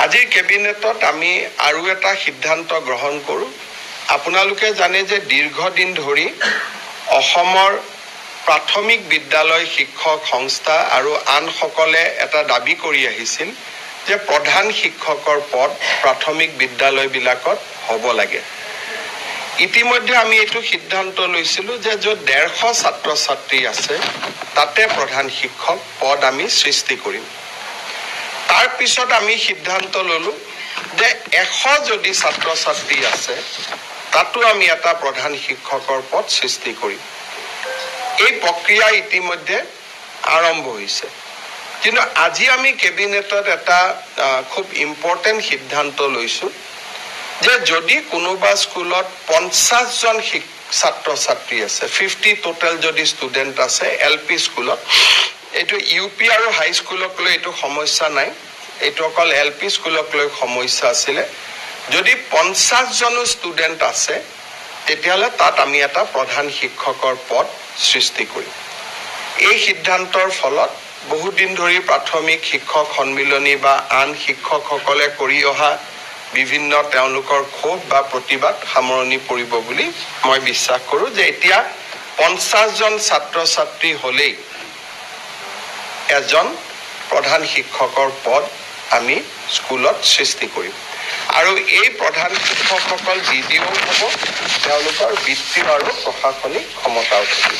আজিৰ কেবিনেটত আমি আৰু এটা সিদ্ধান্ত গ্ৰহণ কৰোঁ। আপোনালোকে জানে যে দীৰ্ঘদিন ধৰি অসমৰ প্ৰাথমিক বিদ্যালয় শিক্ষক সংস্থা আৰু আনসকলে এটা দাবী কৰি আহিছিল যে প্ৰধান শিক্ষকৰ পদ প্ৰাথমিক বিদ্যালয়বিলাকত হ'ব লাগে। ইতিমধ্যে আমি এইটো সিদ্ধান্ত লৈছিলোঁ যে য'ত 150 ছাত্ৰ ছাত্ৰী আছে তাতে প্ৰধান শিক্ষক পদ আমি সৃষ্টি কৰিম। তাৰ পিছত আমি সিদ্ধান্ত ল'লোঁ যে 100 যদি ছাত্ৰ ছাত্ৰী আছে তাতো আমি এটা প্ৰধান শিক্ষকৰ পদ সৃষ্টি কৰিম। এই প্ৰক্ৰিয়া ইতিমধ্যে আৰম্ভ হৈছে। কিন্তু আজি আমি কেবিনেটত এটা খুব ইম্পৰ্টেণ্ট সিদ্ধান্ত লৈছোঁ যে যদি কোনোবা স্কুলত 50 জন ছাত্ৰ ছাত্ৰী আছে, 50 টোটেল যদি ষ্টুডেণ্ট আছে LP স্কুলত, এইটো UP আৰু হাই স্কুলক লৈ এইটো সমস্যা নাই, এইটো অকল LP স্কুলক লৈ সমস্যা আছিলে। যদি 50 জনো ষ্টুডেণ্ট আছে তেতিয়াহ'লে তাত আমি এটা প্ৰধান শিক্ষকৰ পদ সৃষ্টি কৰিম। এই সিদ্ধান্তৰ ফলত বহুদিন ধৰি প্ৰাথমিক শিক্ষক সন্মিলনী বা আন শিক্ষকসকলে কৰি অহা বিভিন্ন তেওঁলোকৰ ক্ষোভ বা প্ৰতিবাদ সামৰণি পৰিব বুলি মই বিশ্বাস কৰোঁ যে এতিয়া 50 জন ছাত্ৰ ছাত্ৰী হ'লেই এজন প্ৰধান শিক্ষকৰ পদ আমি স্কুলত সৃষ্টি কৰিম। আৰু এই প্ৰধান শিক্ষকসকল DDO হ'ব, তেওঁলোকৰ বৃত্তি আৰু প্ৰশাসনিক ক্ষমতাও থাকিব।